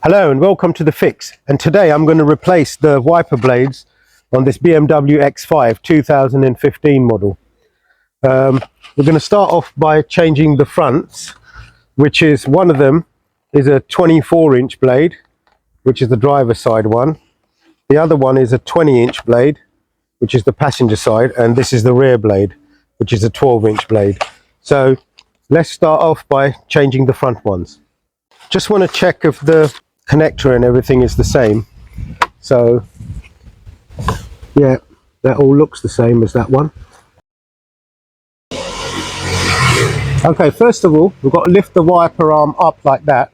Hello and welcome to the fix, and today I'm going to replace the wiper blades on this BMW X5 2015 model. We're going to start off by changing the fronts, which is one of them is a 24-inch blade, which is the driver's side one. The other one is a 20-inch blade, which is the passenger side, and this is the rear blade, which is a 12-inch blade. So let's start off by changing the front ones. Just want to check if the connector and everything is the same. So yeah, that all looks the same as that one. Okay, first of all, we've got to lift the wiper arm up like that,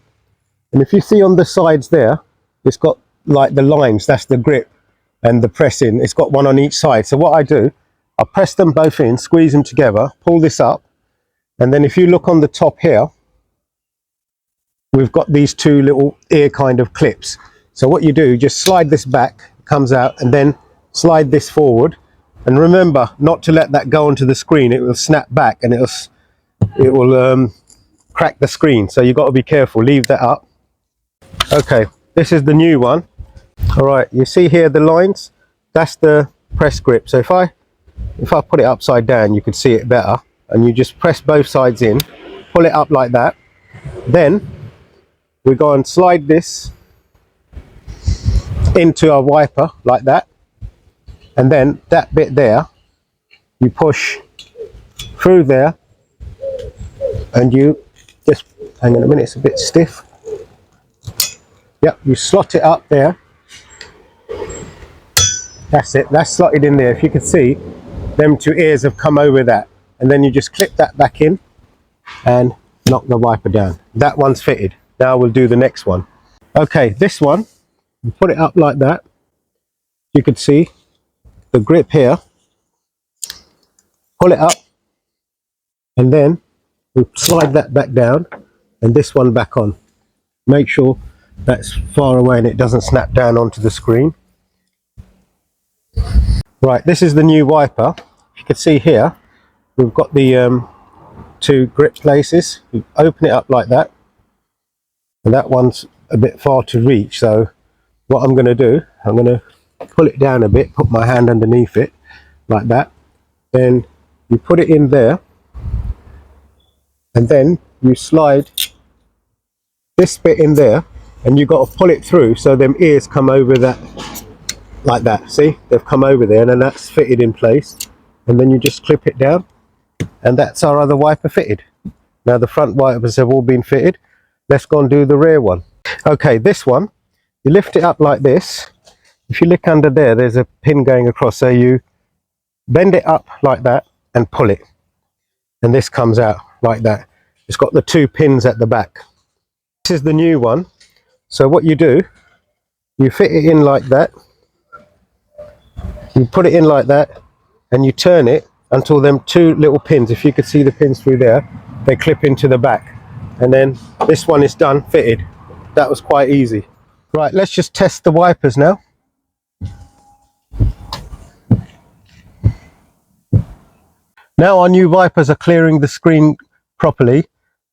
and if you see on the sides there, it's got like the lines, that's the grip and the press in. It's got one on each side. So what I do, I press them both in, squeeze them together, pull this up, and then if you look on the top here, we've got these two little ear kind of clips. So what you do, just slide this back, comes out, and then slide this forward, and remember not to let that go onto the screen. It will snap back and it will crack the screen, so you've got to be careful. Leave that up. Okay, this is the new one. All right, you see here the lines, that's the press grip. So if I put it upside down, you can see it better, and you just press both sides in, pull it up like that, then we go and slide this into our wiper like that, and then that bit there you push through there, and you just hang on a minute, it's a bit stiff. Yep, you slot it up there. That's it, that's slotted in there. If you can see, them two ears have come over that, and then you just clip that back in and knock the wiper down. That one's fitted. Now we'll do the next one. Okay, this one, you put it up like that. You can see the grip here. Pull it up, and then we slide that back down, and this one back on. Make sure that's far away and it doesn't snap down onto the screen. Right, this is the new wiper. You can see here, we've got the two grip places. You open it up like that, and that one's a bit far to reach. So what I'm going to do, I'm going to pull it down a bit, put my hand underneath it like that. Then you put it in there, and then you slide this bit in there, and you've got to pull it through so them ears come over that like that. See, they've come over there, and then that's fitted in place, and then you just clip it down, and that's our other wiper fitted. Now the front wipers have all been fitted. Let's go and do the rear one. Okay, this one, you lift it up like this. If you look under there, there's a pin going across, so you bend it up like that and pull it, and this comes out like that. It's got the two pins at the back. This is the new one. So what you do, you fit it in like that, you put it in like that, and you turn it until them two little pins, if you could see the pins through there, they clip into the back, and then this one is done, fitted. That was quite easy. Right, let's just test the wipers now. Now our new wipers are clearing the screen properly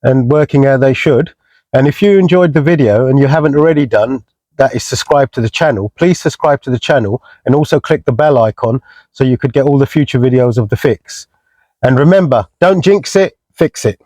and working how they should. And if you enjoyed the video and you haven't already done, that is subscribe to the channel. Please subscribe to the channel and also click the bell icon so you could get all the future videos of the fix. And remember, don't jinx it, fix it.